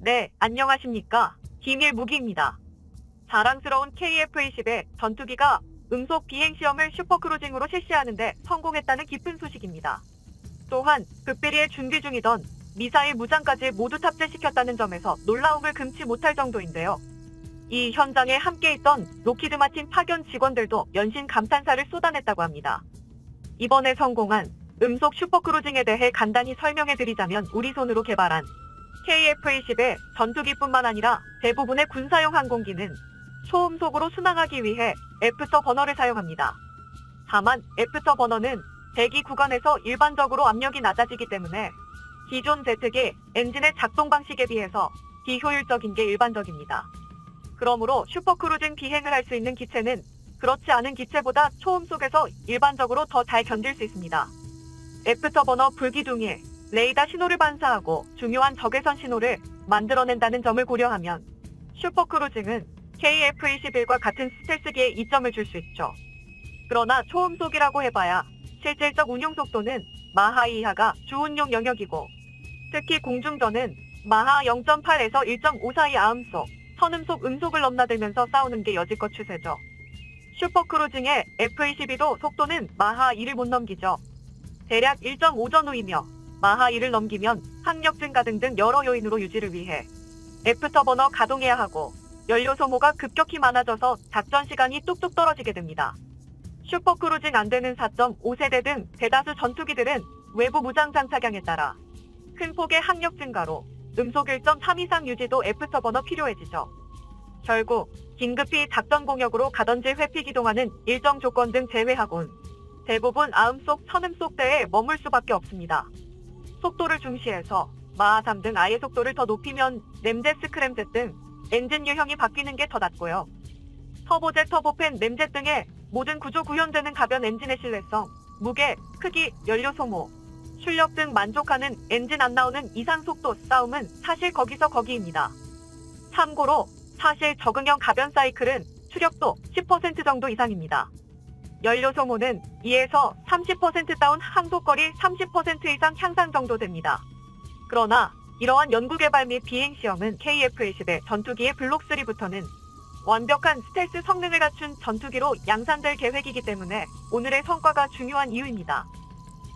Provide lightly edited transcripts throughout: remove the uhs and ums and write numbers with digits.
네, 안녕하십니까. 기밀 무기입니다. 자랑스러운 KF-20의 전투기가 음속 비행시험을 슈퍼크루징으로 실시하는데 성공했다는 기쁜 소식입니다. 또한 극비리에 준비 중이던 미사일 무장까지 모두 탑재시켰다는 점에서 놀라움을 금치 못할 정도인데요. 이 현장에 함께 있던 로키드 마틴 파견 직원들도 연신 감탄사를 쏟아냈다고 합니다. 이번에 성공한 음속 슈퍼크루징에 대해 간단히 설명해드리자면 우리 손으로 개발한 KF-20의 전투기뿐만 아니라 대부분의 군사용 항공기는 초음속으로 순항하기 위해 애프터 버너를 사용합니다. 다만 애프터 버너는 대기 구간에서 일반적으로 압력이 낮아지기 때문에 기존 제트기 엔진의 작동 방식에 비해서 비효율적인 게 일반적입니다. 그러므로 슈퍼크루징 비행을 할 수 있는 기체는 그렇지 않은 기체보다 초음속에서 일반적으로 더 잘 견딜 수 있습니다. 애프터 버너 불기둥이 레이더 신호를 반사하고 중요한 적외선 신호를 만들어낸다는 점을 고려하면 슈퍼크루징은 KF-21과 같은 스텔스기에 이점을 줄 수 있죠. 그러나 초음속이라고 해봐야 실질적 운용 속도는 마하 이하가 주운용 영역이고 특히 공중전은 마하 0.8에서 1.5 사이 아음속, 선음속, 음속을 넘나들면서 싸우는 게 여지껏 추세죠. 슈퍼크루징의 F-22도 속도는 마하 2를 못 넘기죠. 대략 1.5 전후이며 마하 2를 넘기면 항력 증가 등등 여러 요인으로 유지를 위해 애프터 버너 가동해야 하고 연료 소모가 급격히 많아져서 작전 시간이 뚝뚝 떨어지게 됩니다. 슈퍼크루징 안되는 4.5세대 등 대다수 전투기들은 외부 무장 장착량에 따라 큰 폭의 항력 증가로 음속 1.3 이상 유지도 애프터 버너 필요해지죠. 결국 긴급히 작전 공역으로 가던지 회피 기동하는 일정 조건 등 제외하곤 대부분 아음속, 선음속대에 머물 수밖에 없습니다. 속도를 중시해서 마하 3 등 아예 속도를 더 높이면 램젯, 스크램젯 등 엔진 유형이 바뀌는 게 더 낫고요. 터보젯, 터보팬, 램젯 등의 모든 구조 구현되는 가변 엔진의 신뢰성, 무게, 크기, 연료 소모, 출력 등 만족하는 엔진 안 나오는 이상 속도 싸움은 사실 거기서 거기입니다. 참고로 사실 적응형 가변 사이클은 추력도 10% 정도 이상입니다. 연료 소모는 2에서 30% 다운, 항속거리 30% 이상 향상 정도 됩니다. 그러나 이러한 연구개발 및 비행시험은 KF-20의 전투기의 블록3부터는 완벽한 스텔스 성능을 갖춘 전투기로 양산될 계획이기 때문에 오늘의 성과가 중요한 이유입니다.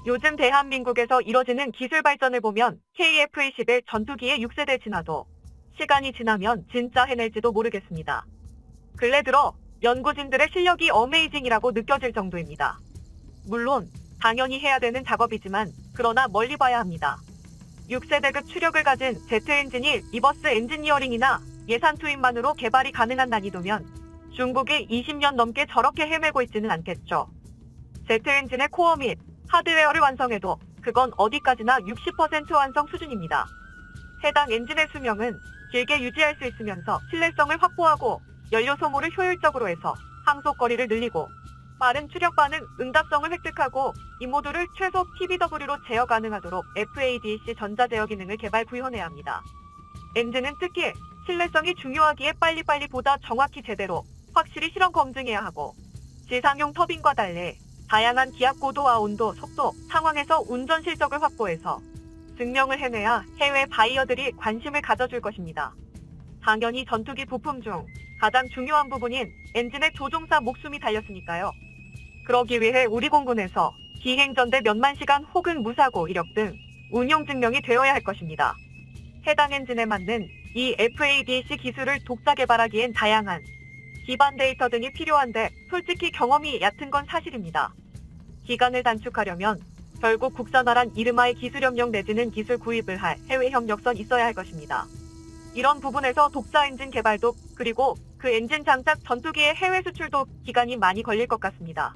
요즘 대한민국에서 이뤄지는 기술 발전을 보면 KF-20의 전투기의 6세대 진화도 시간이 지나면 진짜 해낼지도 모르겠습니다. 근래 들어 연구진들의 실력이 어메이징이라고 느껴질 정도입니다. 물론 당연히 해야 되는 작업이지만 그러나 멀리 봐야 합니다. 6세대급 추력을 가진 제트 엔진이 리버스 엔지니어링이나 예산 투입만으로 개발이 가능한 난이도면 중국이 20년 넘게 저렇게 헤매고 있지는 않겠죠. 제트 엔진의 코어 및 하드웨어를 완성해도 그건 어디까지나 60% 완성 수준입니다. 해당 엔진의 수명은 길게 유지할 수 있으면서 신뢰성을 확보하고 연료 소모를 효율적으로 해서 항속거리를 늘리고 빠른 추력 반응, 응답성을 획득하고 이 모두를 최소 PBW로 제어 가능하도록 FADC 전자제어 기능을 개발 구현해야 합니다. 엔진은 특히 신뢰성이 중요하기에 빨리빨리 보다 정확히 제대로 확실히 실험 검증해야 하고 지상용 터빈과 달리 다양한 기압 고도와 온도, 속도, 상황에서 운전 실적을 확보해서 증명을 해내야 해외 바이어들이 관심을 가져줄 것입니다. 당연히 전투기 부품 중 가장 중요한 부분인 엔진의 조종사 목숨이 달렸으니까요. 그러기 위해 우리 공군에서 비행 전대 몇만 시간 혹은 무사고 이력 등 운용 증명이 되어야 할 것입니다. 해당 엔진에 맞는 이 FADC 기술을 독자 개발하기엔 다양한 기반 데이터 등이 필요한데 솔직히 경험이 얕은 건 사실입니다. 기간을 단축하려면 결국 국산화란 이름하에 기술협력 내지는 기술 구입을 할 해외 협력선 있어야 할 것입니다. 이런 부분에서 독자 엔진 개발도 그리고 그 엔진 장착 전투기의 해외 수출도 기간이 많이 걸릴 것 같습니다.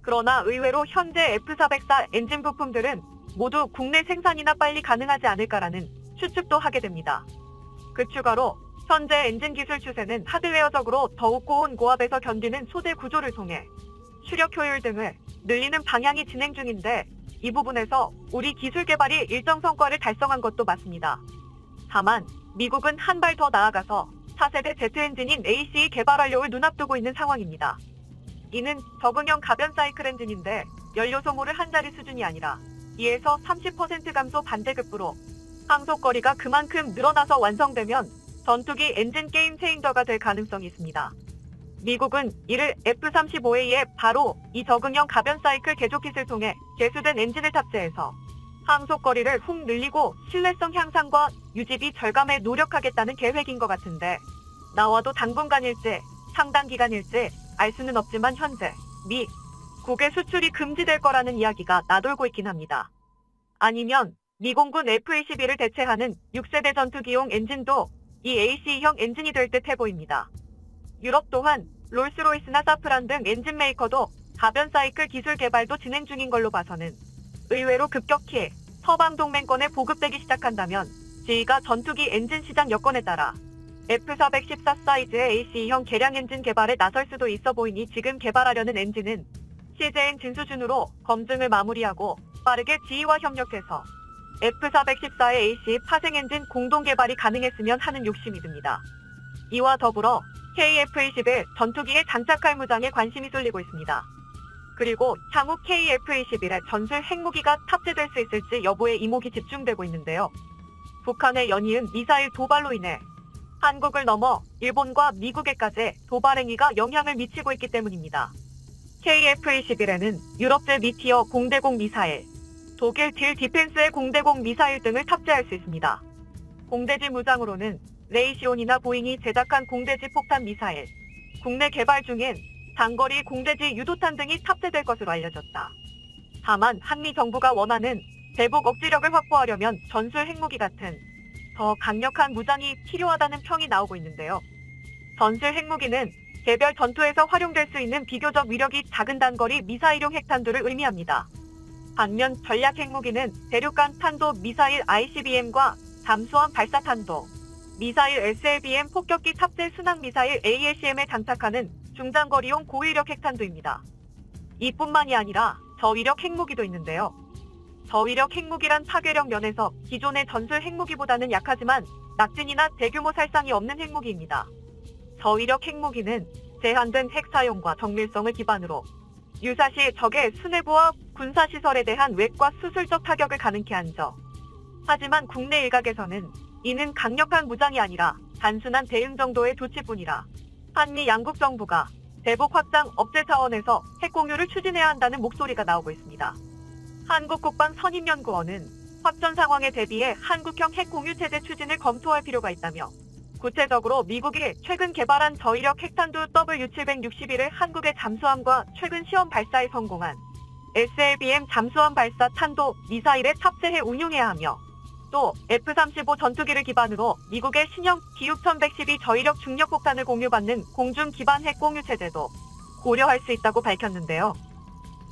그러나 의외로 현재 F404 엔진 부품들은 모두 국내 생산이나 빨리 가능하지 않을까라는 추측도 하게 됩니다. 그 추가로 현재 엔진 기술 추세는 하드웨어적으로 더욱 고온 고압에서 견디는 소재 구조를 통해 추력 효율 등을 늘리는 방향이 진행 중인데 이 부분에서 우리 기술 개발이 일정 성과를 달성한 것도 맞습니다. 다만 미국은 한 발 더 나아가서 4세대 제트 엔진인 ACE 개발 완료를 눈앞두고 있는 상황입니다. 이는 적응형 가변 사이클 엔진인데 연료 소모를 한 자리 수준이 아니라 2에서 30% 감소 반대급부로 항속거리가 그만큼 늘어나서 완성되면 전투기 엔진 게임 체인저가 될 가능성이 있습니다. 미국은 이를 F-35A에 바로 이 적응형 가변 사이클 개조킷을 통해 개수된 엔진을 탑재해서 항속거리를 훅 늘리고 신뢰성 향상과 유지비 절감에 노력하겠다는 계획인 것 같은데, 나와도 당분간일지 상당 기간일지 알 수는 없지만 현재 미국의 수출이 금지될 거라는 이야기가 나돌고 있긴 합니다. 아니면 미공군 F-21을 대체하는 6세대 전투기용 엔진도 이 AC형 엔진이 될 듯해 보입니다. 유럽 또한 롤스로이스나 사프란 등 엔진 메이커도 가변 사이클 기술 개발도 진행 중인 걸로 봐서는 의외로 급격히 서방 동맹권에 보급되기 시작한다면 지휘가 전투기 엔진 시장 여건에 따라 F-414 사이즈의 AC형 개량 엔진 개발에 나설 수도 있어 보이니 지금 개발하려는 엔진은 CJ 엔진 수준으로 검증을 마무리하고 빠르게 지휘와 협력해서 F-414의 AC 파생 엔진 공동 개발이 가능했으면 하는 욕심이 듭니다. 이와 더불어 KF-21 전투기에 장착할 무장에 관심이 쏠리고 있습니다. 그리고 향후 KF-21에 전술 핵무기가 탑재될 수 있을지 여부에 이목이 집중되고 있는데요. 북한의 연이은 미사일 도발로 인해 한국을 넘어 일본과 미국에까지 도발 행위가 영향을 미치고 있기 때문입니다. KF-21에는 유럽제 미티어 공대공 미사일, 독일 딜 디펜스의 공대공 미사일 등을 탑재할 수 있습니다. 공대지 무장으로는 레이시온이나 보잉이 제작한 공대지 폭탄 미사일, 국내 개발 중인 장거리 공대지 유도탄 등이 탑재될 것으로 알려졌다. 다만 한미 정부가 원하는 대북 억지력을 확보하려면 전술 핵무기 같은 더 강력한 무장이 필요하다는 평이 나오고 있는데요. 전술 핵무기는 개별 전투에서 활용될 수 있는 비교적 위력이 작은 단거리 미사일용 핵탄두를 의미합니다. 반면 전략 핵무기는 대륙간 탄도 미사일 ICBM과 잠수함 발사탄도, 미사일 SLBM 폭격기 탑재 순항 미사일 ALCM에 장착하는 중장거리용 고위력 핵탄두입니다. 이뿐만이 아니라 저위력 핵무기도 있는데요. 저위력 핵무기란 파괴력 면에서 기존의 전술 핵무기보다는 약하지만 낙진이나 대규모 살상이 없는 핵무기입니다. 저위력 핵무기는 제한된 핵 사용과 정밀성을 기반으로 유사시 적의 수뇌부와 군사시설에 대한 외과 수술적 타격을 가능케 한죠. 하지만 국내 일각에서는 이는 강력한 무장이 아니라 단순한 대응 정도의 조치뿐이라 한미 양국 정부가 대북 확장 억제 차원에서 핵 공유를 추진해야 한다는 목소리가 나오고 있습니다. 한국국방선임연구원은 확전 상황에 대비해 한국형 핵 공유 체제 추진을 검토할 필요가 있다며, 구체적으로 미국이 최근 개발한 저위력 핵탄두 W761을 한국의 잠수함과 최근 시험 발사에 성공한 SLBM 잠수함 발사 탄도 미사일에 탑재해 운용해야 하며, 또 F-35 전투기를 기반으로 미국의 신형 D6112 저위력 중력폭탄을 공유받는 공중 기반 핵 공유 체제도 고려할 수 있다고 밝혔는데요.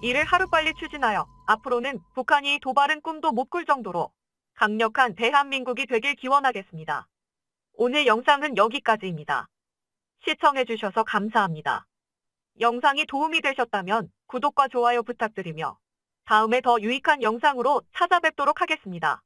이를 하루빨리 추진하여 앞으로는 북한이 도발은 꿈도 못 꿀 정도로 강력한 대한민국이 되길 기원하겠습니다. 오늘 영상은 여기까지입니다. 시청해주셔서 감사합니다. 영상이 도움이 되셨다면 구독과 좋아요 부탁드리며 다음에 더 유익한 영상으로 찾아뵙도록 하겠습니다.